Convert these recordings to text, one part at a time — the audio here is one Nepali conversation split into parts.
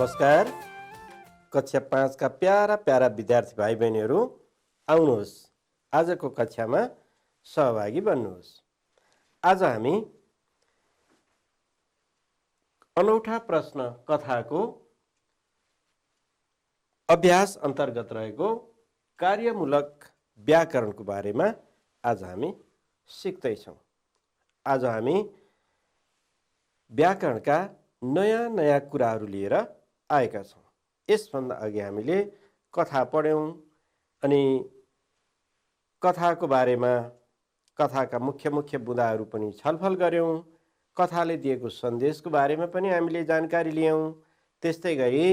नमस्कार। कक्षा 5 का प्यारा प्यारा विद्यार्थी भाइ बहिनीहरू, आउनुहोस् आजको कक्षामा सहभागी बन्नुहोस्। आज हामी अनौठा प्रश्न कथाको अभ्यास अन्तर्गत रहेको कार्यमूलक व्याकरणको बारेमा आज हामी सिक्दैछौँ। आज हामी व्याकरणका नयाँ नयाँ कुराहरू लिएर आएका छौँ। यसभन्दा अघि हामीले कथा पढ्यौँ अनि कथाको बारेमा कथाका मुख्य मुख्य बुँदाहरू पनि छलफल गऱ्यौँ। कथाले दिएको सन्देशको बारेमा पनि हामीले जानकारी लियौँ। त्यस्तै गरी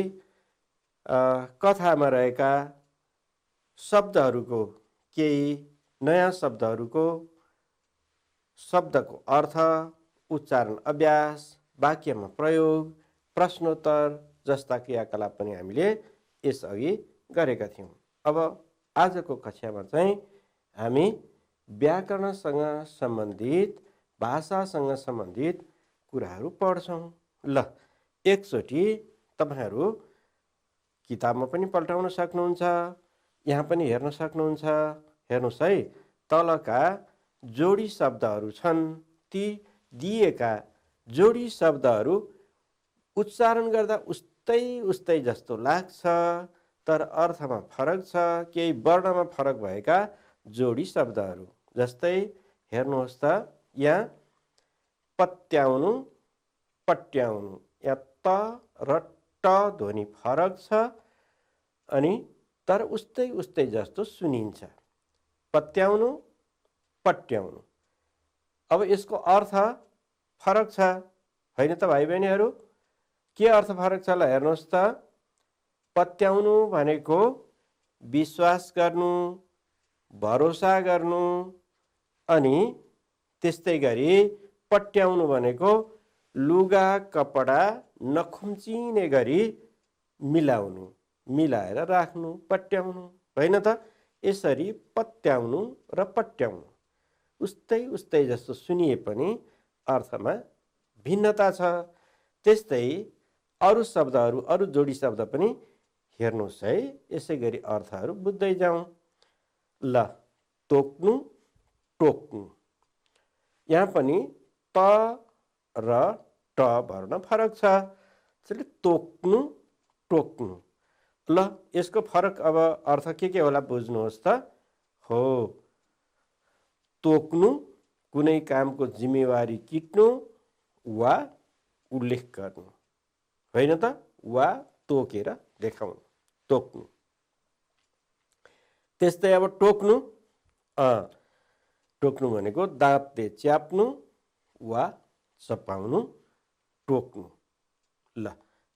कथामा रहेका शब्दहरूको केही नयाँ शब्दहरूको शब्दको अर्थ, उच्चारण अभ्यास, वाक्यमा प्रयोग, प्रश्नोत्तर जस्ता क्रियाकलाप पनि हामीले यसअघि गरेका थियौँ। अब आजको कक्षामा चाहिँ हामी व्याकरणसँग सम्बन्धित, भाषासँग सम्बन्धित कुराहरू पढ्छौँ। ल, एकचोटि तपाईहरू किताबमा पनि पल्टाउन सक्नुहुन्छ, यहाँ पनि हेर्न सक्नुहुन्छ। हेर्नुहोस् है, तलका जोडी शब्दहरू छन्। ती दिएका जोडी शब्दहरू उच्चारण गर्दा उस्तै जस्तो लाग्छ, तर अर्थमा फरक छ। केही वर्णमा फरक भएका जोडी शब्दहरू जस्तै हेर्नुहोस् त, यहाँ पत्याउनु, पट्याउनु, यहाँ त र ट ध्वनि फरक छ अनि तर उस्तै जस्तो सुनिन्छ। पत्याउनु, पट्याउनु। अब यसको अर्थ फरक छ होइन त भाइ बहिनीहरू? के अर्थ फरक छ ल हेर्नुहोस् त। पत्याउनु भनेको विश्वास गर्नु, भरोसा गर्नु, अनि त्यस्तै गरी पट्याउनु भनेको लुगा कपडा नखुम्चिने गरी मिलाउनु, मिलाएर राख्नु, पट्याउनु होइन त। यसरी पत्याउनु र पट्याउनु उस्तै जस्तो सुनिए पनि अर्थमा भिन्नता छ। त्यस्तै अरू शब्दहरू, अरू जोडी शब्द पनि हेर्नुहोस् है, यसै गरी अर्थहरू बुझ्दै जाउँ। ल, तोक्नु, टोक्नु। यहाँ पनि त र ट वर्ण फरक छ। त्यसैले तोक्नु, टोक्नु। ल, यसको फरक अब अर्थ के होला बुझ्नुहोस् त। हो, तोक्नु कुनै कामको जिम्मेवारी किट्नु वा उल्लेख गर्नु होइन त, वा तोकेर देखाउनु, तोक्नु। त्यस्तै अब टोक्नु, टोक्नु भनेको दाँतले च्याप्नु वा चपाउनु, टोक्नु। ल,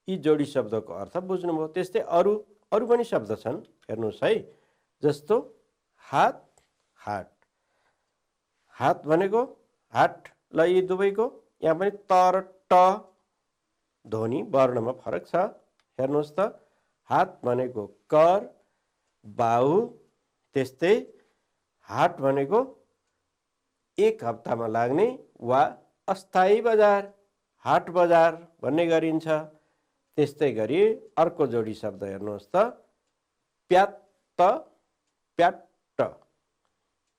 यी जोडी शब्दको अर्थ बुझ्नुभयो। त्यस्तै अरू पनि शब्द छन्, हेर्नुहोस् है। जस्तो हात, हाट। हात भनेको हाट। ल, यी दुवैको यहाँ पनि त र ट ध्वनि वर्णमा फरक छ। हेर्नुहोस् त, हात भनेको कर, बाहु। त्यस्तै हाट भनेको एक हप्तामा लाग्ने वा अस्थायी बजार, हाट बजार भन्ने गरिन्छ। त्यस्तै गरी अर्को जोडी शब्द हेर्नुहोस् त, प्यात्त, प्याट्ट,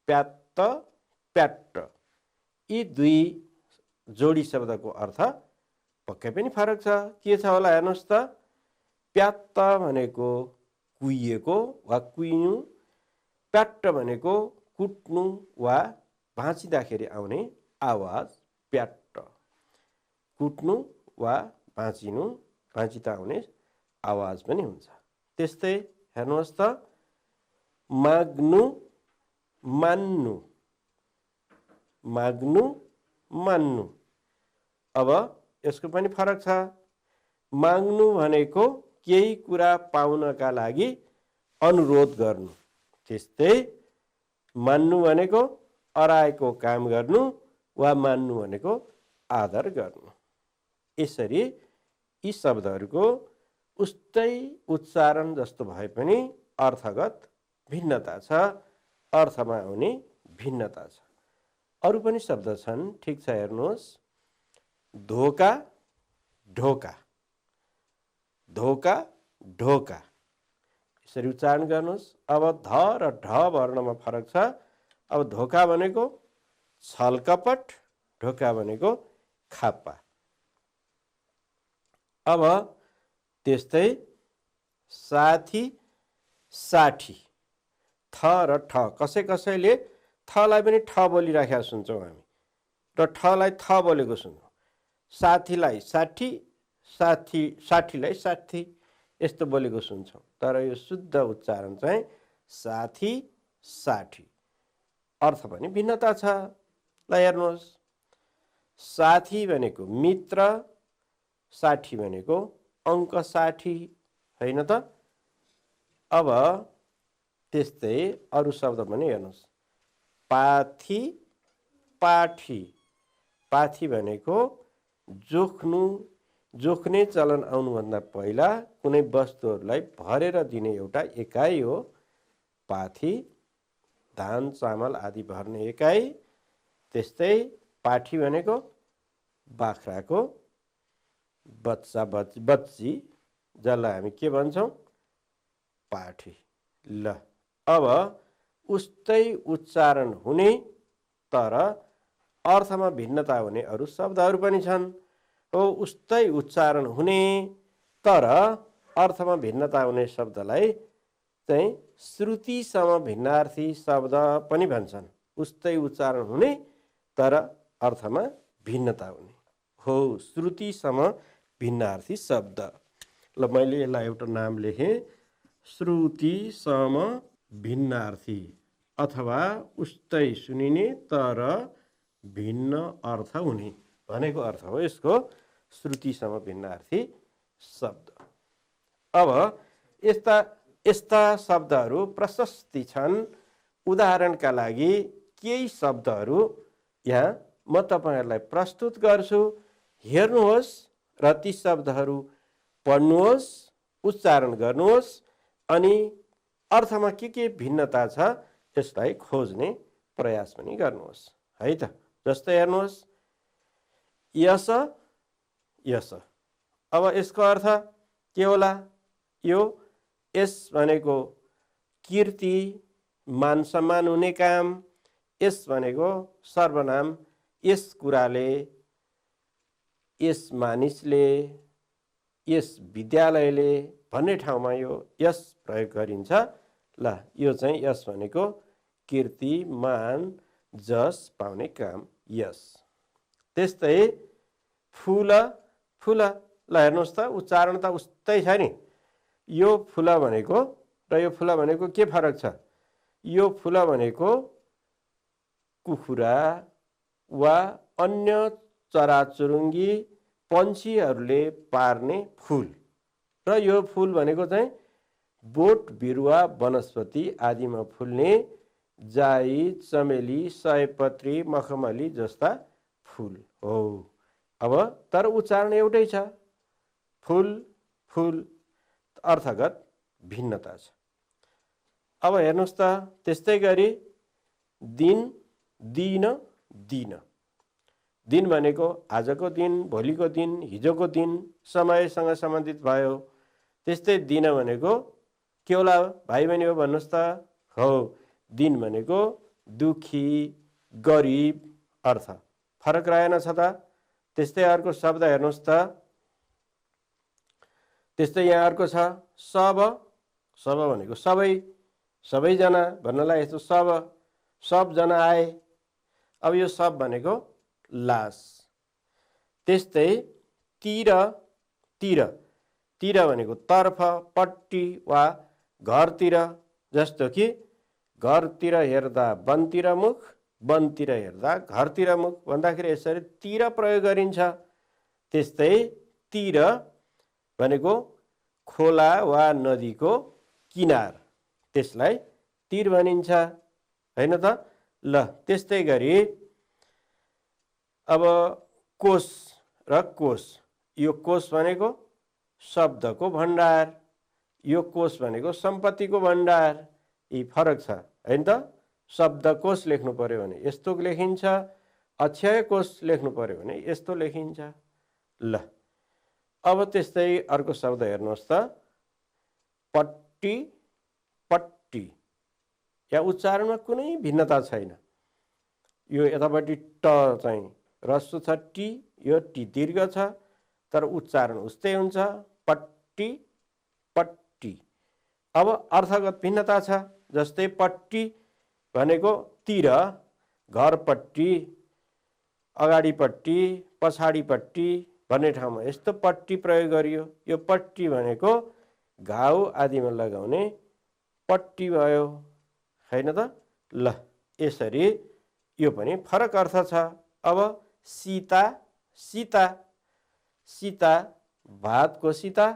प्यात्त, प्याट्ट। यी दुई जोडी शब्दको अर्थ पक्कै पनि फरक छ। के छ होला हेर्नुहोस् त। प्यात्त भनेको कुहिएको वा कुहिनु, प्याट्ट भनेको कुट्नु वा भाँचिँदाखेरि आउने आवाज, प्याट्ट। कुट्नु वा भाँचिनु, भाँचिँदा आउने आवाज पनि हुन्छ। त्यस्तै हेर्नुहोस् त, माग्नु, मान्नु, माग्नु, मान्नु। अब यसको पनि फरक छ। माग्नु भनेको केही कुरा पाउनका लागि अनुरोध गर्नु। त्यस्तै मान्नु भनेको अराएको काम गर्नु वा मान्नु भनेको आदर गर्नु। यसरी यी शब्दहरूको उस्तै उच्चारण जस्तो भए पनि अर्थगत भिन्नता छ, अर्थमा आउने भिन्नता छ। अरू पनि शब्द छन्, ठिक छ हेर्नुहोस्। धोका, ढोका। धोका ढोका यसरी उच्चारण गर्नुहोस्। अब ध र ढ वर्णमा फरक छ। अब धोका भनेको छलकपट, ढोका भनेको खाप्पा। अब त्यस्तै साथी साठी थ र ठ कसैले थलाई पनि ठ बोलिराखेका सुन्छौँ हामी र ठलाई थ बोलेको सुन्छौँ। साथीलाई साठी, साठीलाई साठी यस्तो बोलेको सुन्छौँ। तर यो शुद्ध उच्चारण चाहिँ साथी साठी। अर्थ पनि भिन्नता छ। ल हेर्नुहोस्, साथी भनेको मित्र, साठी भनेको अङ्क 60 होइन त। अब त्यस्तै अरू शब्द पनि हेर्नुहोस्, पाथी पाठी। पाथी भनेको जोख्ने चलन आउनुभन्दा पहिला कुनै वस्तुहरूलाई भरेर दिने एउटा एकाइ हो पाथी। धान चामल आदि भर्ने एकाइ। त्यस्तै पाठी भनेको बाख्राको बच्ची जसलाई हामी के भन्छौँ, पाठी। ल अब उस्तै उच्चारण हुने तर अर्थमा भिन्नता हुने अरू शब्दहरू पनि छन्। हो, उस्तै उच्चारण हुने तर अर्थमा भिन्नता हुने शब्दलाई चाहिँ श्रुतिसम भिन्नार्थी शब्द पनि भन्छन्। उस्तै उच्चारण हुने तर अर्थमा भिन्नता हुने हो श्रुतिसम भिन्नार्थी शब्द। ल मैले यसलाई एउटा नाम लेखेँ, श्रुतिसम भिन्नार्थी अथवा उस्तै सुनिने तर भिन्न अर्थ हुने भनेको अर्थ हो यसको श्रुतिसम भिन्नार्थी शब्द। अब यस्ता शब्दहरू प्रशस्ति छन्। उदाहरणका लागि केही शब्दहरू यहाँ म तपाईहरुलाई प्रस्तुत गर्छु। हेर्नुहोस् र ती शब्दहरू पढ्नुहोस्, उच्चारण गर्नुहोस् अनि अर्थमा के भिन्नता छ यसलाई खोज्ने प्रयास पनि गर्नुहोस् है त। जस्तै हेर्नुहोस्, यस यस। अब यसको अर्थ के होला? यो यस भनेको कीर्ति, मान सम्मान हुने काम। यस भनेको सर्वनाम। यस कुराले, यस मानिसले, यस विद्यालयले भन्ने ठाउँमा यो यस प्रयोग गरिन्छ। ल यो चाहिँ यस भनेको कीर्ति, मान, जस पाउने काम यस। त्यस्तै फूल फूल। ल हेर्नुहोस् त, उच्चारण त उस्तै छ नि। यो फूल भनेको र यो फूल भनेको के फरक छ? यो फूल भनेको कुखुरा वा अन्य चराचुरुङ्गी पन्छीहरूले पार्ने फूल र यो फूल भनेको चाहिँ बोट बिरुवा वनस्पति आदिमा फुल्ने जाई, चमेली, सयपत्री, मखमली जस्ता फूल हो। अब तर उच्चारण एउटै छ, फूल फूल, अर्थगत भिन्नता छ। अब हेर्नुहोस् त, त्यस्तै गरी दिन, दिन, दिन। दिन भनेको आजको दिन, भोलिको दिन, हिजोको दिन, समयसँग सम्बन्धित भयो। त्यस्तै दिन भनेको के होला भाइ बहिनी हो भन्नुहोस् त? हो, दिन भनेको दुखी, गरिब अर्थ। फरक रहेन छ त? त्यस्तै अर्को शब्द हेर्नुहोस् त, त्यस्तै यहाँ अर्को छ सब। सब भनेको सबै, सबैजना भन्नलाई यस्तो सबजना आए। अब यो सब भनेको लास। त्यस्तै तिर तिर। तिर भनेको तर्फ, पट्टी वा घरतिर। जस्तो कि घरतिर हेर्दा वनतिर मुख, वनतिर हेर्दा घरतिर मुख भन्दाखेरि यसरी तिर प्रयोग गरिन्छ। त्यस्तै तिर भनेको खोला वा नदीको किनार, त्यसलाई तिर भनिन्छ हैन त? ल त्यस्तै गरी अब कोश र कोश। यो कोश भनेको शब्दको भण्डार, यो कोश भनेको सम्पत्तिको भण्डार। यी फरक छ हैन त? शब्दकोश लेख्नु पर्यो भने यस्तो लेखिन्छ, अक्षय कोश लेख्नु पर्यो भने यस्तो लेखिन्छ। ल अब त्यस्तै अर्को शब्द हेर्नुहोस् त, पट्टी पट्टी। या उच्चारणमा कुनै भिन्नता छैन। यो यतापट्टि ट चाहिँ ह्रस्व छ, टी, यो टी दीर्घ छ, तर उच्चारण उस्तै हुन्छ, पट्टी पट्टी। अब अर्थगत भिन्नता छ। जस्तै पट्टी भनेको तिर, घरपट्टि, अगाडिपट्टि, पछाडिपट्टि भन्ने ठाउँमा यस्तो पट्टी प्रयोग गरियो। यो पट्टी भनेको घाउ आदिमा लगाउने पट्टी भयो, हैन त? ल, यसरी यो पनि फरक अर्थ छ। अब सीता सीता, सीता भातको सीता,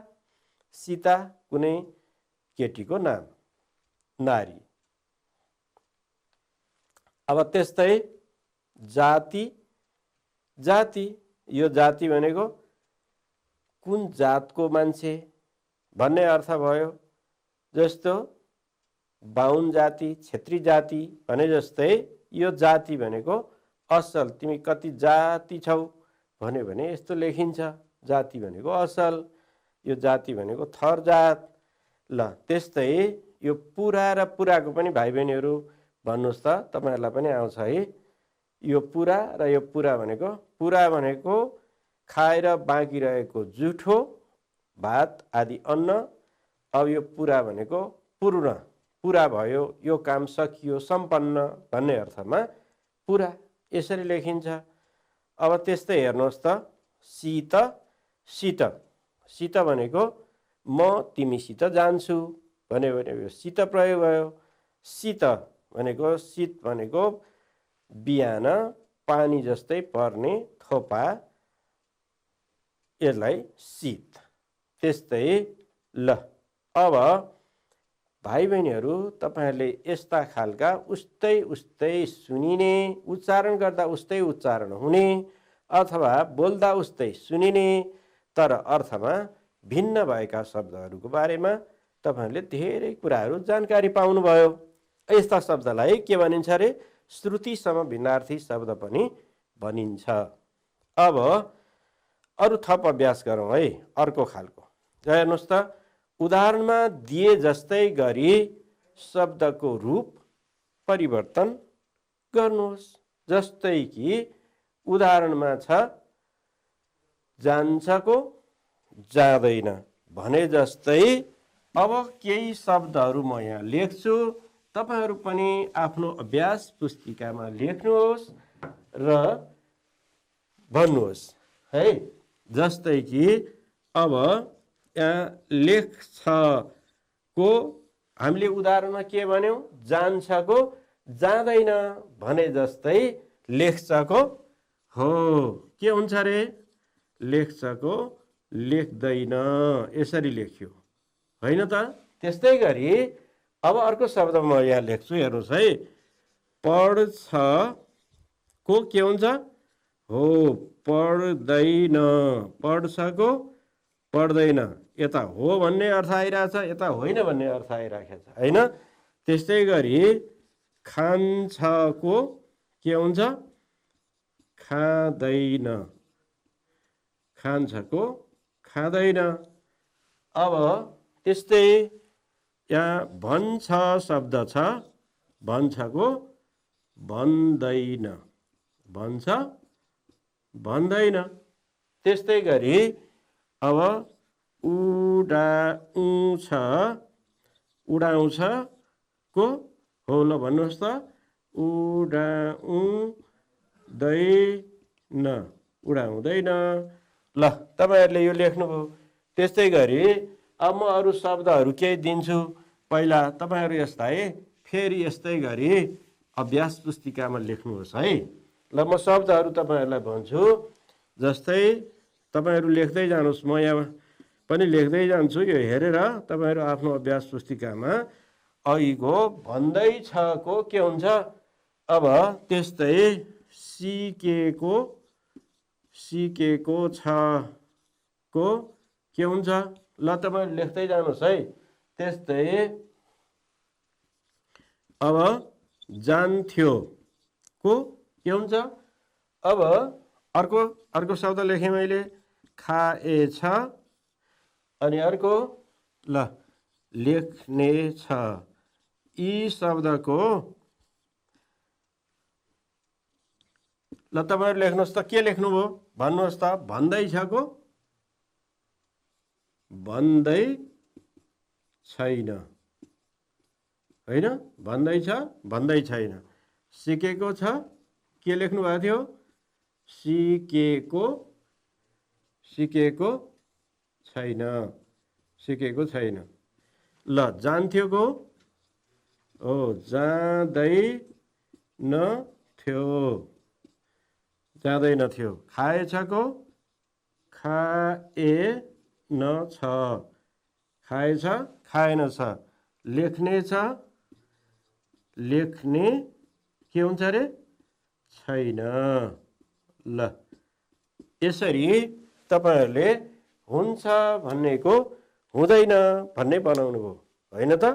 सीता कुनै केटीको नाम, नारी। अब त्यस्तै जाति जाति, यो जाति भनेको कुन जातको मान्छे भन्ने अर्थ भयो। जस्तो बाहुन जाति, क्षेत्री जाति भने जस्तै यो जाति भनेको असल, तिमी कति जाति छौ भन्यो भने यस्तो लेखिन्छ, जाति भनेको असल, यो जाति भनेको थर जात। ल, त्यस्तै यो पुरा र पुराको पनि भाइ बहिनीहरू भन्नुहोस् त, तपाईँहरूलाई पनि आउँछ है। यो पुरा र यो पुरा भनेको, पुरा भनेको खाएर बाँकी रहेको जुठो भात आदि अन्न। अब यो पुरा भनेको पूर्ण, पुरा भयो, यो काम सकियो, सम्पन्न भन्ने अर्थमा पुरा यसरी लेखिन्छ। अब त्यस्तै हेर्नुहोस् त, शीत शीत, शीत भनेको म तिमीसित जान्छु भन्यो भने यो शीत प्रयोग भयो। शीत भनेको, शीत भनेको बिहान पानी जस्तै पर्ने थोपा, यसलाई शीत। त्यस्तै ल, अब भाइ बहिनीहरू तपाईहरुले यस्ता खालका उस्तै उस्तै सुनिने, उच्चारण गर्दा उस्तै उच्चारण हुने अथवा बोल्दा उस्तै सुनिने तर अर्थमा भिन्न भएका शब्दहरूको बारेमा तपाईहरुले धेरै कुराहरू जानकारी पाउनुभयो। यस्ता शब्दलाई के भनिन्छ रे? श्रुति समभिन्नार्थी शब्द पनि भनिन्छ। अब अरु थप अभ्यास गरौँ है, अर्को खालको। हेर्नुस् त, उदाहरणमा दिए जस्तै गरी शब्दको रूप परिवर्तन गर्नुहोस्। जस्तै कि उदाहरणमा छ जान्छको जाँदैन भने जस्तै अब केही शब्दहरू म यहाँ लेख्छु, तपाईहरु पनि आफ्नो अभ्यास पुस्तिकामा लेख्नुहोस् र भन्नुहोस् है। जस्तै कि अब यहाँ लेख्छको हामीले उदाहरणमा के भन्यौं? जान्छको जाँदैन भने जस्तै लेख्छको हो के हुन्छ रे? लेख्छको लेख्दैन, यसरी लेख्यो हैन त? त्यस्तै गरी अब अर्को शब्द म यहाँ लेख्छु, हेर्नुहोस् है। पढ्छको के हुन्छ? हो पढ्दैन, पढ्छको पढ्दैन। यता हो भन्ने अर्थ आइरहेछ, यता होइन भन्ने अर्थ आइरहेको छ हैन? त्यस्तै गरी खान्छको के हुन्छ? खाँदैन, खान्छको खाँदैन। अब त्यस्तै यहाँ भन्छ शब्द छ, भन्छको भन्दैन, भन्छ भन्दैन। त्यस्तै गरी अब उडाउँछ, उडाउँछको हो ल भन्नुहोस् त, उडाउँदैन, उडाउँदैन। ल, तपाईहरुले यो लेख्नुभयो। त्यस्तै गरी अब म अरु शब्दहरू केही दिन्छु, पहिला तपाईहरु यसलाई फेरि यस्तै गरी अभ्यास पुस्तिकामा लेख्नुहोस् है। ल, म शब्दहरू तपाईहरुलाई भन्छु, जस्तै तपाईहरु लेख्दै जानुहोस्, म यहाँ पनि लेख्दै जान्छु। यो हेरेर तपाईहरु आफ्नो अभ्यास पुस्तिकामा अघिको भन्दैछको के हुन्छ? अब त्यस्तै सिकेको, सिकेको छको के हुन्छ? ल, तपाईहरु लेख्दै जानुहोस् है। त्यस्तै अब जान्थ्यो को के हुन्छ? अब अर्को शब्द लेखेँ मैले, खाएछ अनि अर्को ल लेख्नेछ। यी शब्दको ल तपाईहरु लेख्नुहोस् त के लेख्नुभयो भन्नुहोस् त। भन्दैछको भन्दै छैन हैन, भन्दैछ भन्दै छैन। सिकेको छ के लेख्नु भएको थियो सिकेको सिकेको छैन सिकेको छैन। ल जान्थ्योको हो जाँदैन थियो जाँदैन थियो। खाएछको खाएन छ खाएछ खाएन छ। लेख्नेछ लेख्ने के हुन्छ रे छैन। ल यसरी तपाईहरुले हुन्छ भन्नेको हुँदैन भन्ने बनाउनु भयो हैन त।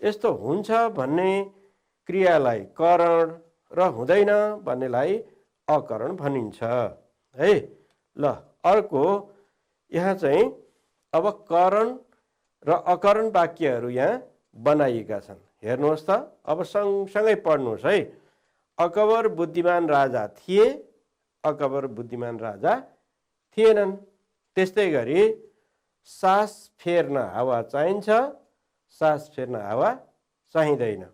यस्तो हुन्छ भन्ने क्रियालाई करण र हुँदैन भन्नेलाई अकरण भनिन्छ है। ल अर्को यहाँ चाहिँ अब करण र अकरण वाक्यहरू यहाँ बनाइएका छन्। हेर्नुहोस् त अब सँगसँगै पढ्नुहोस् है। अकबर बुद्धिमान राजा थिए अकबर बुद्धिमान राजा थिएनन्। त्यस्तै गरी सास फेर्न हावा चाहिन्छ सास फेर्न हावा चाहिँदैन।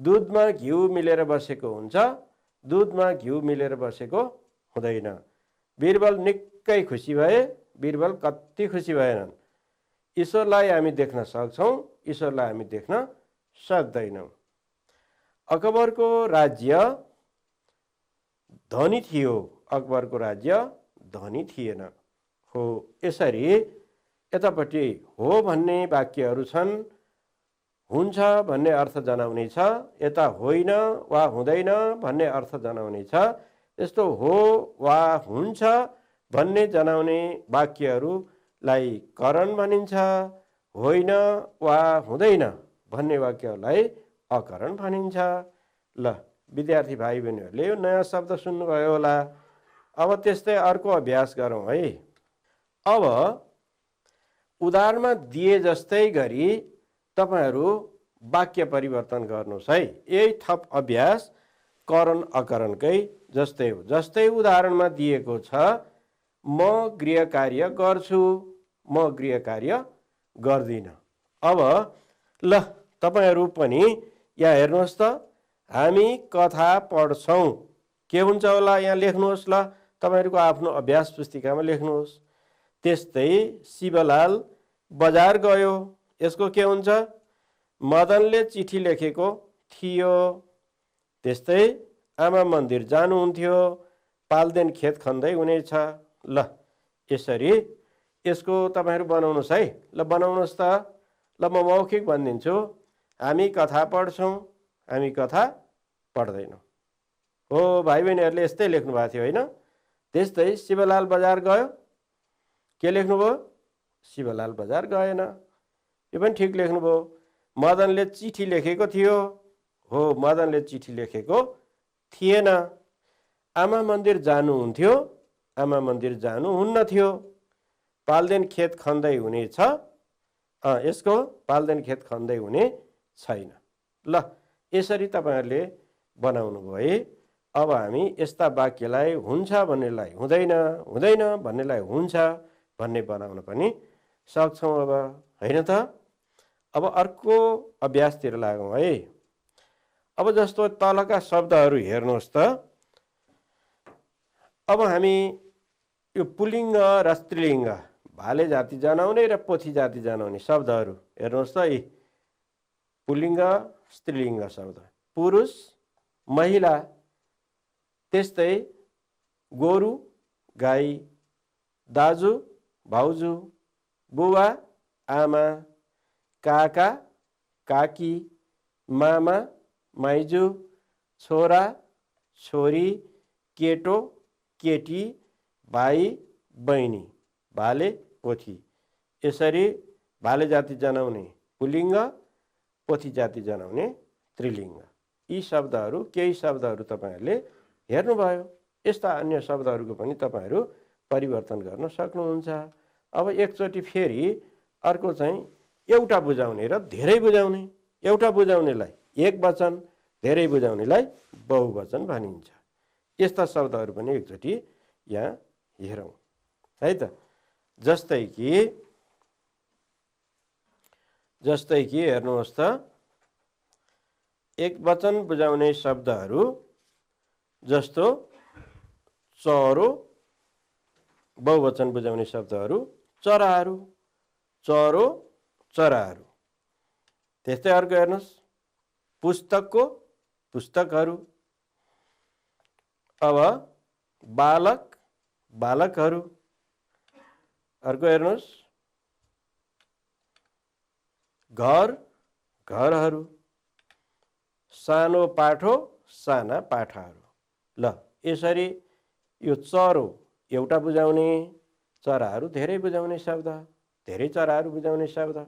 दुधमा घिउ मिलेर बसेको हुन्छ दुधमा घिउ मिलेर बसेको हुँदैन। बीरबल निकै खुसी भए बीरबल कति खुसी भएनन्। ईश्वरलाई हामी देख्न सक्छौं ईश्वरलाई हामी देख्न सक्दैनौं। अकबरको राज्य धनी थियो अकबरको राज्य धनी थिएन। हो यसरी यतापट्टि हो भन्ने वाक्यहरू छन्। हुन्छ भन्ने अर्थ जनाउने छ यता होइन वा हुँदैन भन्ने अर्थ जनाउने छ। यस्तो हो वा हुन्छ भन्ने जनाउने वाक्यहरूलाई करण भनिन्छ। होइन वा हुँदैन भन्ने वाक्यलाई अकरण भनिन्छ। ल विद्यार्थी भाइ बहिनीहरूले यो नयाँ शब्द सुन्नुभयो होला। अब त्यस्तै अर्को अभ्यास गरौँ है। अब उदाहरणमा दिए जस्तै गरी तपाईहरु वाक्य परिवर्तन गर्नुहोस् है। यही थप अभ्यास करण अकरणकै जस्तै हो। जस्तै उदाहरणमा दिएको छ म गृह कार्य गर्छु म गृह कार्य गर्दिन। अब ल तपाईहरु पनि यहाँ हेर्नुहोस् त हामी कथा पढ्छौं के हुन्छ होला यहाँ लेख्नुहोस्। ल तपाईहरुको आफ्नो अभ्यास पुस्तिकामा लेख्नुहोस्। त्यस्तै शिवलाल बजार गयो यसको के हुन्छ मदनले चिठी लेखेको थियो। त्यस्तै आमा मन्दिर जानुहुन्थ्यो पाल्देन खेत खन्दै हुनेछ। ल यसरी यसको तपाईहरु बनाउनुस् है। ल बनाउनुस् त। ल म मौखिक भनिदिन्छु। हामी कथा पढ्छौं हामी कथा पढ्दैनौं। हो भाइ बहिनीहरुले यस्तै लेख्नु भएको थियो हैन। त्यस्तै शिवलाल बजार गयो के लेख्नुभयो शिवलाल बजार गएन यो पनि ठीक लेख्नुभयो। मदनले चिठी लेखेको थियो हो मदनले चिठी लेखेको थिएन। आमा मन्दिर जानुहुन्थ्यो आमा मन्दिर जानुहुन्न थियो। पाल्देन खेत खन्दै हुनेछ यसको पाल्देन खेत खन्दै हुने छैन। ल यसरी तपाईहरुले बनाउनु भयो। अब हामी यस्ता वाक्यलाई हुन्छ भन्नेलाई हुँदैन हुँदैन भन्नेलाई हुन्छ भन्ने बनाउन पनि सक्छौं अब हैन त। अब अर्को अभ्यासतिर लागौं है। अब जस्तो तलका शब्दहरू हेर्नुहोस् त। अब हामी यो पुल्लिङ्ग र स्त्रीलिङ्ग भाले जाति जनाउने र पोथी जाति जनाउने शब्दहरू हेर्नुहोस् त। यी पुल्लिङ्ग स्त्रीलिङ्ग शब्द पुरुष महिला त्यस्तै गोरु गाई दाजु भाउजू बुवा आमा काका काकी मामा माइजू छोरा छोरी केटो केटी भाइ बहिनी भाले पोथी। यसरी भाले जाति जनाउने पुल्लिङ्ग पोथी जाति जनाउने स्त्रीलिङ्ग। यी शब्दहरू केही शब्दहरू तपाईहरुले हेर्नुभयो। यस्ता अन्य शब्दहरूको पनि तपाईहरु परिवर्तन गर्न सक्नुहुन्छ। अब एकचोटि फेरि अर्को चाहिँ एउटा बुझाउने र धेरै बुझाउने। एउटा बुझाउनेलाई एक वचन, धेरै बुझाउनेलाई बहुवचन भनिन्छ। यस्ता शब्दहरू पनि एकचोटि यहाँ हेरौँ है त। जस्तै कि हेर्नुहोस् त, एक वचन बुझाउने शब्दहरू जस्तो चरो, बहुवचन बुझाउने शब्दहरू चराहरू, चरो चराहरू। त्यस्तै अर्को हेर्नुहोस्, पुस्तकको पुस्तकहरू। अब बालक बालकहरू। अर्को हेर्नुहोस्, घर घरहरू। सानो पाठो साना पाठाहरू। ल यसरी यो चरो एउटा बुझाउने, चराहरू धेरै बुझाउने शब्द, धेरै चराहरू बुझाउने शब्द।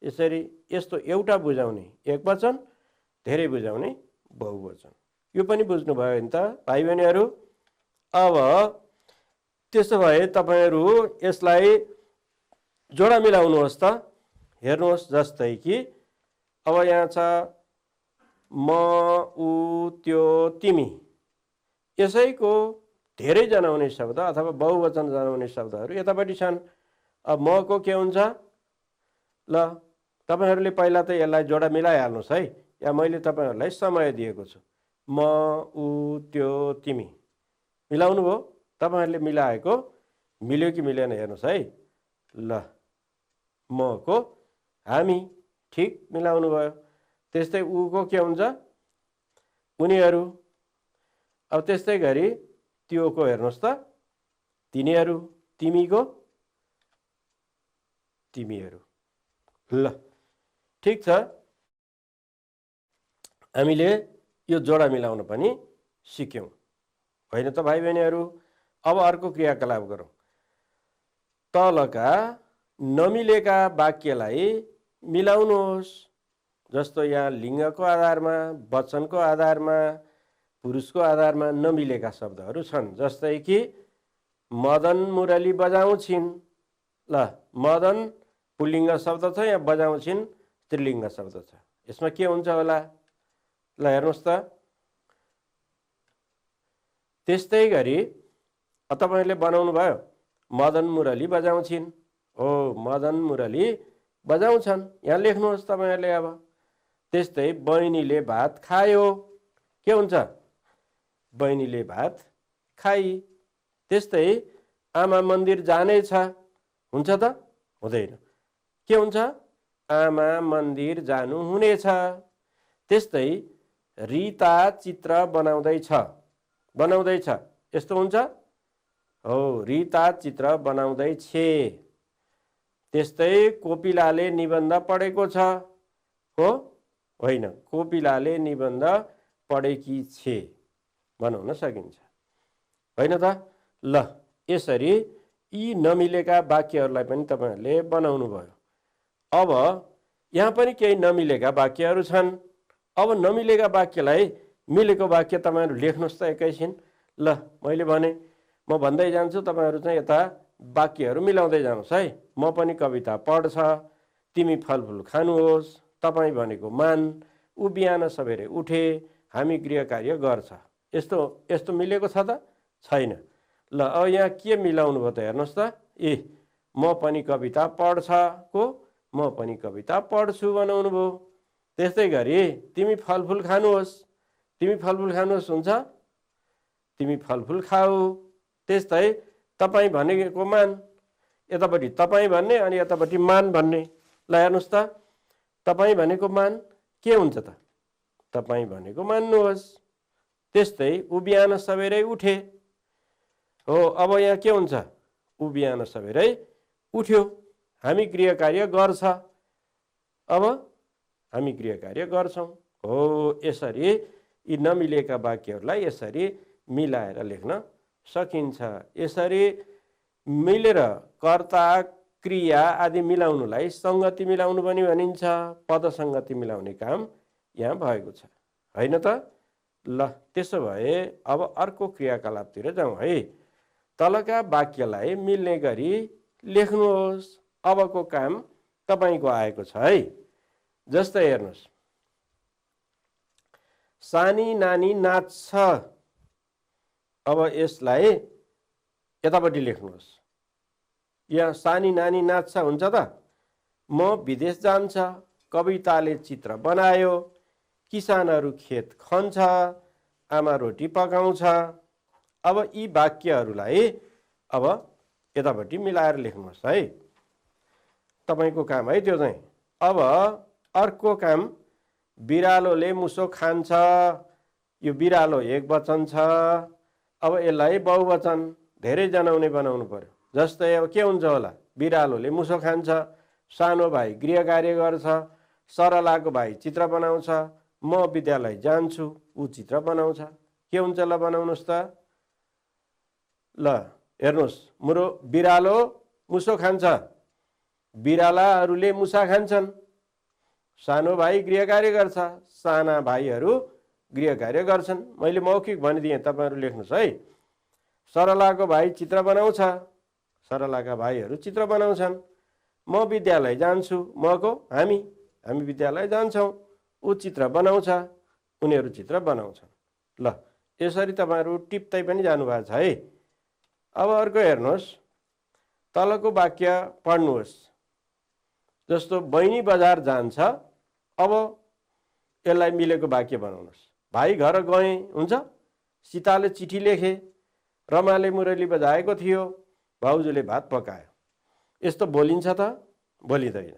यसरी यस्तो एउटा बुझाउने एक वचन, धेरै बुझाउने बहुवचन। यो पनि बुझ्नुभयो नि त भाइ बहिनीहरू। अब त्यसो भए तपाईहरू यसलाई जोडा मिलाउनुहोस् त। हेर्नुहोस्, जस्तै कि अब यहाँ छ म, ऊ, त्यो, तिमी। यसैको धेरै जनाउने शब्द अथवा बहुवचन जनाउने शब्दहरू यतापट्टि छन्। अब मको के हुन्छ? ल तपाईहरूले पहिला त यसलाई जोडा मिलाइहाल्नुहोस् है। या मैले तपाईहरूलाई समय दिएको छु। म, ऊ, त्यो, तिमी मिलाउनु भयो? तपाईहरूले मिलाएको मिल्यो कि मिलेन हेर्नुहोस् है। ल मको हामी, ठिक मिलाउनु भयो। त्यस्तै ऊको के हुन्छ? उनीहरू। अब त्यस्तै गरी त्योको हेर्नुहोस् त, तिनीहरू। तिमीको तिमीहरू। ल ठिक छ, हामीले यो जोडा मिलाउन पनि सिक्यौँ होइन त भाइ बहिनीहरू। अब अर्को क्रियाकलाप गरौँ। तलका नमिलेका वाक्यलाई मिलाउनुहोस्। जस्तो यहाँ लिङ्गको आधारमा, वचनको आधारमा, पुरुषको आधारमा नमिलेका शब्दहरू छन्। जस्तै कि मदन मुरली बजाउँछिन्। ल मदन पुल्लिङ्ग शब्द छ, यहाँ बजाउँछिन् स्त्रीलिङ्ग शब्द छ। यसमा के हुन्छ होला? ल हेर्नुहोस् त। त्यस्तै गरी तपाईहरूले बनाउनु भयो, मदन मुरली बजाउँछिन्। हो, मदन मुरली बजाउँछन्, यहाँ लेख्नुहोस् तपाईहरूले। अब त्यस्तै बहिनीले भात खायो, के हुन्छ? बहिनीले भात खाई। त्यस्तै आमा मन्दिर जानेछ, हुन्छ त? हुँदैन। के हुन्छ? आमा मन्दिर जानु हुनेछ। त्यस्तै रिता चित्र बनाउँदैछ, बनाउँदैछ यस्तो हुन्छ? हो, रिता चित्र बनाउँदैछे। त्यस्तै कोपिलाले निबन्ध पढेको छ, हो होइन, कोपिलाले निबन्ध पढेकी छे बनाउन सकिन्छ होइन त। ल यसरी यी नमिलेका वाक्यहरूलाई पनि तपाईहरूले बनाउनु भयो। अब यहाँ पनि केही नमिलेका वाक्यहरू छन्। अब नमिलेका वाक्यलाई मिलेको वाक्य तपाईहरू लेख्नुहोस् त एकैछिन। ल मैले भने म भन्दै जान्छु, तपाईहरू चाहिँ यता वाक्यहरू मिलाउँदै जानुहोस् है। म पनि कविता पढ्छ, तिमी फलफुल खानुहोस्, तपाईँ भनेको मान, ऊ बिहान सबेरै उठे, हामी गृह कार्य गर्छ। यस्तो यस्तो मिलेको छ त? छैन। ल अब यहाँ के मिलाउनु भयो त हेर्नुहोस् त। म पनि कविता पढ्छ को म पनि कविता पढ्छु बनाउनु भयो। त्यस्तै गरी तिमी फलफुल खानुहोस्, तिमी फलफुल खानुहोस् हुन्छ, तिमी फलफुल खाऊ। त्यस्तै तपाईँ भनेको मान, यतापट्टि तपाईँ भन्ने अनि यतापट्टि मान भन्ने। ल हेर्नुहोस् त, तपाईँ भनेको मान के हुन्छ त? तपाईँ भनेको मान्नुहोस्। त्यस्तै ऊ बिहान सबेरै उठे। हो, अब यहाँ के हुन्छ? ऊ बिहान सबेरै उठ्यो, हामी गृह कार्य गर्छ। अब हामी गृह कार्य गर्छौँ। हो, यसरी यी नमिलेका वाक्यहरूलाई यसरी मिलाएर लेख्न सकिन्छ। यसरी मिलेर कर्ता क्रिया आदि मिलाउनुलाई सङ्गति मिलाउनु पनि भनिन्छ। पद सङ्गति मिलाउने काम यहाँ भएको छ होइन त। ल त्यसो भए अब अर्को क्रियाकलापतिर जाउँ है। तलका वाक्यलाई मिल्ने गरी लेख्नुहोस्। अबको काम तपाईको आएको छ है। जस्तै हेर्नुहोस्, सानी नानी नाच्छ। अब यसलाई यतापट्टि लेख्नुहोस्। यहाँ सानी नानी नाच्छ हुन्छ त। म विदेश जान्छ, कविताले चित्र बनायो, किसानहरू खेत खन्छ, आमा रोटी पकाउँछ। अब यी वाक्यहरूलाई अब यतापट्टि मिलाएर लेख्नुहोस् है। तपाईको काम है त्यो चाहिँ। अब अर्को काम, बिरालोले मुसो खान्छ। यो बिरालो एक वचन छ। अब यसलाई बहुवचन धेरै जनाउने बनाउनु पर्यो। जस्तै अब के हुन्छ होला, बिरालोले मुसो खान्छ, सानो भाइ गृह कार्य गर्छ, सरलाको भाइ चित्र बनाउँछ, म विद्यालय जान्छु, ऊ चित्र बनाउँछ। के हुन्छ ल बनाउनुहोस् त। ल हेर्नुहोस्, मुरो बिरालो मुसो खान्छ, बिरालाहरूले मुसा खान्छन्, सानो भाइ गृह कार्य गर्छ, साना भाइहरू गृह कार्य गर्छन्। मैले मौखिक भनिदिएँ, तपाईहरु लेख्नुहोस् है। सरलाको भाइ चित्र बनाउँछ, सरलाका भाइहरू चित्र बनाउँछन्। म विद्यालय जान्छु, मको हामी विद्यालय जान्छौँ, ऊ चित्र बनाउँछ, उनीहरू चित्र बनाउँछन्। ल यसरी तपाईहरु टिप्दै पनि जानुभएको छ है। अब अर्को हेर्नुहोस्, तलको वाक्य पढ्नुहोस्। जस्तो बहिनी बजार जान्छ। अब यसलाई मिलेको वाक्य बनाउनुहोस्। भाइ घर गए हुन्छ, सीताले चिठी लेखे, रमाले मुरली बजाएको थियो, भाउजूले भात पकायो। यस्तो बोलिन्छ त? बोलिँदैन।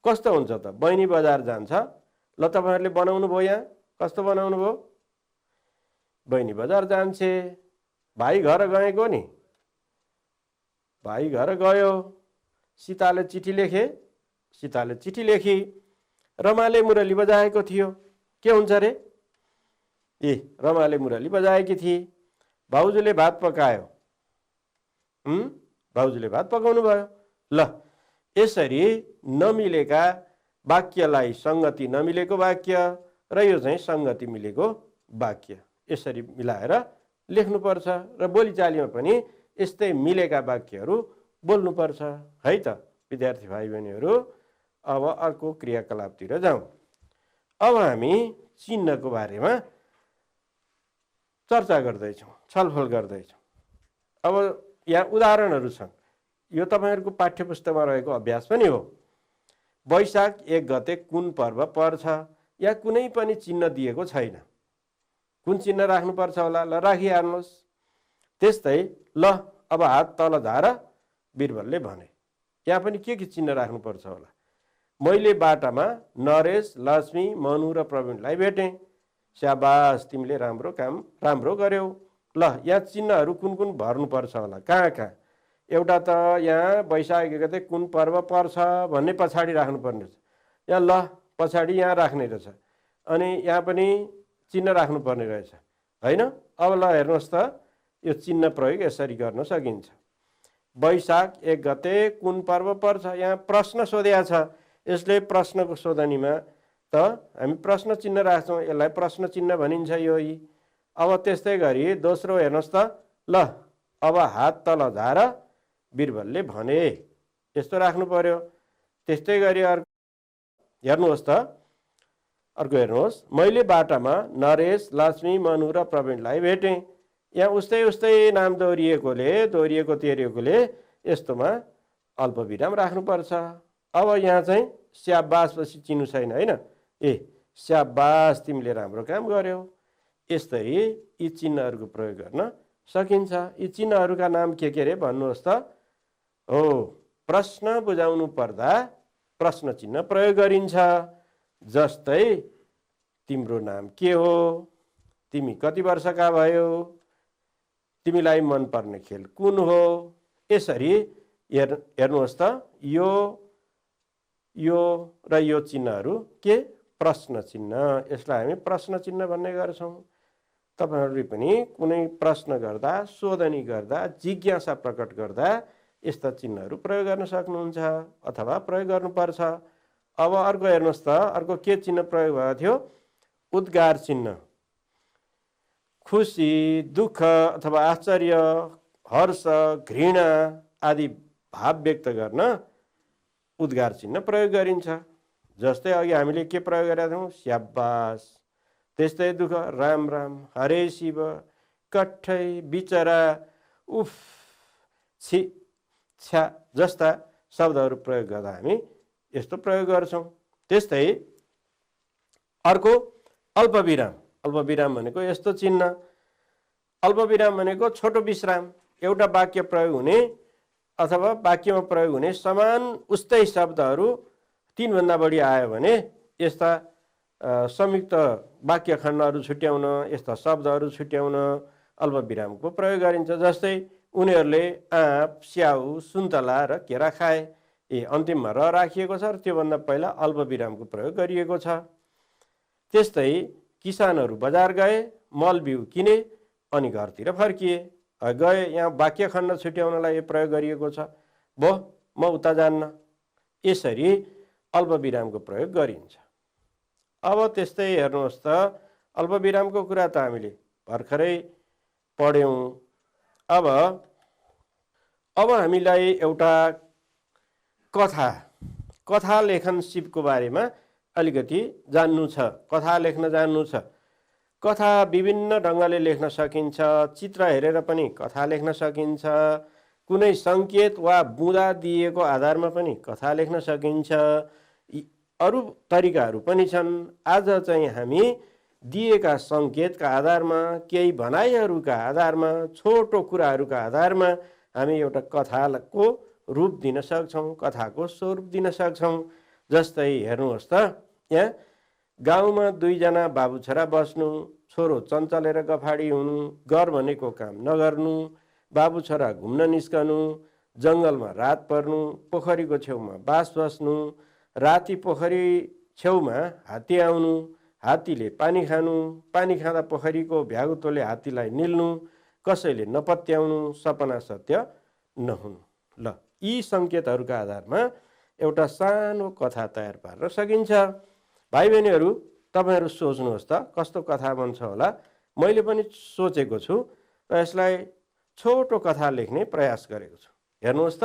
कस्तो हुन्छ त? बहिनी बजार जान्छ। ल तपाईहरुले बनाउनु भयो। यहाँ कस्तो बनाउनु भयो? बहिनी बजार जान्छे, भाइ घर गएको नि, भाइ घर गयो, सीताले चिठी लेखे, सीताले चिठी लेखी, रमाले मुरली बजाएको थियो। के हुन्छ रे? ए रमाले मुरली बजाएकी थिए, भाउजूले भात पकायो, भाउजूले भात पकाउनु भयो। ल यसरी नमिलेका वाक्यलाई संगति नमिलेको वाक्य र यो चाहिँ संगति मिलेको वाक्य यसरी मिलाएर लेख्नुपर्छ र बोलीचालीमा पनि यस्तै मिलेका वाक्यहरू बोल्नुपर्छ है त विद्यार्थी भाइ बहिनीहरू। अब अर्को क्रियाकलापतिर जाउँ। अब हामी चिन्हको बारेमा चर्चा गर्दैछौँ, छलफल गर्दैछौँ। अब यहाँ उदाहरणहरू छन्। यो तपाईहरुको पाठ्यपुस्तकमा रहेको अभ्यास पनि हो। वैशाख 1 गते कुन पर्व पर्छ? यहाँ कुनै पनि चिन्ह दिएको छैन। कुन चिन्ह राख्नुपर्छ होला? ल राखिहाल्नुहोस्। त्यस्तै ल अब हात तल झार बिरबलले भने। यहाँ पनि के चिन्ह राख्नुपर्छ होला? मैले बाटामा नरेश, लक्ष्मी, मनु र प्रवीणलाई भेटेँ। स्याबास, तिमीले राम्रो गर्यौ। ल यहाँ चिन्हहरू कुन कुन भर्नुपर्छ होला? कहाँ? एउटा त यहाँ वैशाख 1 गते कुन पर्व पर्छ भन्ने पछाडि राख्नुपर्ने छ। यहाँ ल पछाडि यहाँ राख्ने रहेछ। अनि यहाँ पनि चिन्ह राख्नुपर्ने रहेछ हैन? अब ल हेर्नुहोस् त, यो चिन्ह प्रयोग यसरी गर्न सकिन्छ। वैशाख 1 गते कुन पर्व पर्छ? यहाँ प्रश्न सोधेको छ। यसले प्रश्नको सोधनीमा त हामी प्रश्न चिन्ह राख्छौँ। यसलाई प्रश्न चिन्ह भनिन्छ यो। अब त्यस्तै गरी दोस्रो हेर्नुहोस् त। ल अब हात तल झार बिरबलले भने, यस्तो राख्नु पर्यो। त्यस्तै गरी अर्को हेर्नुहोस् त, अर्को हेर्नुहोस्, मैले बाटामा नरेश, लक्ष्मी, मनु र प्रवीणलाई भेटेँ। यहाँ उस्तै नाम दोहोरिएकोले यस्तोमा अल्पविराम राख्नुपर्छ। अब यहाँ चाहिँ स्याबास पछि चिन्नु छैन हैन? ए स्याबास, तिमीले राम्रो काम गर्यौ। यसरी यी चिन्हहरूको प्रयोग गर्न सकिन्छ। यी चिन्हहरूका नाम के रे भन्नुहोस् त? हो, प्रश्न बुझाउनु पर्दा प्रश्न चिन्ह प्रयोग गरिन्छ। जस्तै तिम्रो नाम के हो? तिमी कति वर्षका भयो? तिमीलाई मन पर्ने खेल कुन हो? यसरी हेर्नुहोस् त, यो र यो चिन्हहरू के? प्रश्न चिन्ह। यसलाई हामी प्रश्न चिन्ह भन्ने गर्छौँ। तपाईहरुले पनि कुनै प्रश्न गर्दा, सोधनी गर्दा, जिज्ञासा प्रकट गर्दा यस्ता चिन्हहरू प्रयोग गर्न सक्नुहुन्छ अथवा प्रयोग गर्नुपर्छ। अब अर्को हेर्नुहोस् त, अर्को के चिन्ह प्रयोग भएको थियो? उद्गार चिन्ह। खुसी, दुःख अथवा आश्चर्य, हर्ष, घृणा आदि भाव व्यक्त गर्न उद्गार चिन्ह प्रयोग गरिन्छ। जस्तै अघि हामीले के प्रयोग गरेका थियौँ, स्याबास, त्यस्तै दुःख, राम राम, हरे शिव, कठै, बिचरा, उफ, छि, छ्या जस्ता शब्दहरू प्रयोग गर्दा हामी यस्तो प्रयोग गर्छौँ। त्यस्तै अर्को अल्पविराम। अल्पविराम भनेको यस्तो चिन्ह, अल्पविराम भनेको छोटो विश्राम। एउटा वाक्य प्रयोग हुने अथवा वाक्यमा प्रयोग हुने समान उस्तै शब्दहरू 3 भन्दा बढी आयो भने यस्ता संयुक्त वाक्य खण्डहरू छुट्याउन, यस्ता शब्दहरू छुट्याउन अल्पविरामको प्रयोग गरिन्छ। जस्तै उनीहरूले आँप, स्याउ, सुन्तला र केरा खाए। अन्तिममा र राखिएको छ र त्योभन्दा पहिला अल्पविरामको प्रयोग गरिएको छ। त्यस्तै किसानहरू बजार गए, मल बिउ किने अनि घरतिर फर्किए। गए, यहाँ वाक्य खण्ड छुट्याउनलाई यो प्रयोग गरिएको छ। भो, म उता जान्न। यसरी अल्पविरामको प्रयोग गरिन्छ। अब त्यस्तै हेर्नुहोस् त, अल्पविरामको कुरा त हामीले भर्खरै पढ्यौँ। अब हामीलाई एउटा कथा लेखन सिपको बारेमा अलिकति जान्नु छ। कथा लेख्न जान्नु छ। कथा विभिन्न ढङ्गले लेख्न सकिन्छ। चित्र हेरेर पनि कथा लेख्न सकिन्छ। कुनै सङ्केत वा बुँदा दिएको आधारमा पनि कथा लेख्न सकिन्छ। अरू तरिकाहरू पनि छन्। आज चाहिँ हामी दिएका सङ्केतका आधारमा, केही भनाइहरूका आधारमा, छोटो कुराहरूका आधारमा हामी एउटा कथाको रूप दिन सक्छौँ, कथाको स्वरूप दिन सक्छौँ। जस्तै हेर्नुहोस् त, यहाँ गाउँमा 2 जना बाबु छोरा बस्नु, छोरो चञ्चलेर गफाडी हुनु, गर भनेको काम नगर्नु, बाबु छोरा घुम्न निस्कनु, जङ्गलमा रात पर्नु, पोखरीको छेउमा बास बस्नु, राति पोखरी छेउमा हात्ती आउनु, हात्तीले पानी खानु, पानी खाँदा पोखरीको भ्यागुतोले हात्तीलाई निल्नु, कसैले नपत्याउनु, सपना सत्य नहुनु। ल, यी सङ्केतहरूका आधारमा एउटा सानो कथा तयार पार्न सकिन्छ। भाइ बहिनीहरू, तपाईँहरू सोच्नुहोस् त कस्तो कथा बन्छ होला। मैले पनि सोचेको छु र यसलाई छोटो कथा लेख्ने प्रयास गरेको छु। हेर्नुहोस् त,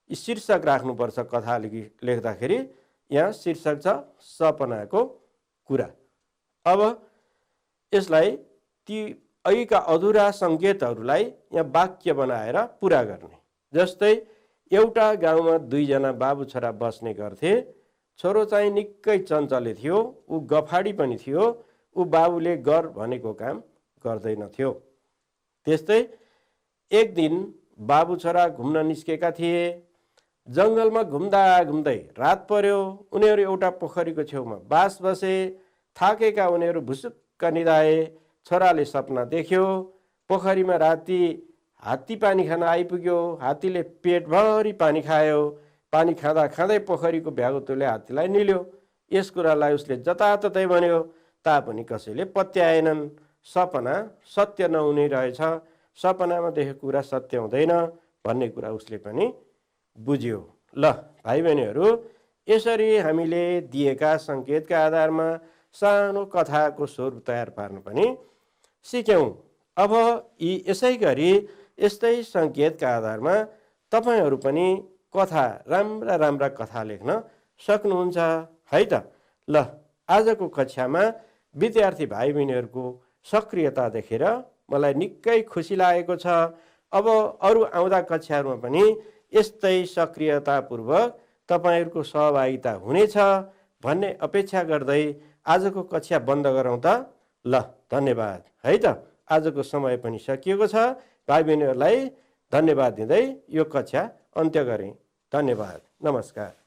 शीर्षक राख्नुपर्छ कथा लेख्दाखेरि। यहाँ शीर्षक छ सपनाको कुरा। अब यसलाई ती अघिका अधुरा सङ्केतहरूलाई यहाँ वाक्य बनाएर पुरा गर्ने। जस्तै एउटा गाउँमा 2 जना बाबु छोरा बस्ने गर्थे। छोरो चाहिँ निकै चञ्चले थियो, ऊ गफाडी पनि थियो, ऊ बाबुले गर भनेको काम गर्दैनथ्यो। त्यस्तै एक दिन बाबु छोरा घुम्न निस्केका थिए। जङ्गलमा घुम्दा घुम्दै रात पर्यो। उनीहरू एउटा पोखरीको छेउमा बास बसे। थाकेका उनीहरू भुसुक्क निदाए। छोराले सपना देख्यो, पोखरीमा राति हात्ती पानी खान आइपुग्यो। हात्तीले पेटभरि पानी खायो। पानी खाँदा खाँदै पोखरीको भ्यागुतोले हात्तीलाई निल्यो। यस कुरालाई उसले जताततै भन्यो, तापनि कसैले पत्याएनन्। सपना सत्य नहुने रहेछ, सपनामा देखेको कुरा सत्य हुँदैन भन्ने कुरा उसले पनि बुझ्यो। ल भाइ बहिनीहरू, यसरी हामीले दिएका सङ्केतका आधारमा सानो कथाको स्वरूप तयार पार्न पनि सिक्यौँ। अब यसै गरी यस्तै सङ्केतका आधारमा तपाईँहरू पनि कथा, राम्रा कथा लेख्न सक्नुहुन्छ है त। ल, आजको कक्षामा विद्यार्थी भाइ बहिनीहरूको सक्रियता देखेर मलाई निकै खुसी लागेको छ। अब अरू आउँदा कक्षाहरूमा पनि यस्तै सक्रियतापूर्वक तपाईँहरूको सहभागिता हुनेछ भन्ने अपेक्षा गर्दै आजको कक्षा बन्द गरौँ त। ल, धन्यवाद है त। आजको समय पनि सकिएको छ। भाइ बहिनीहरूलाई धन्यवाद दिँदै यो कक्षा अन्त्य गरेँ। धन्यवाद, नमस्कार।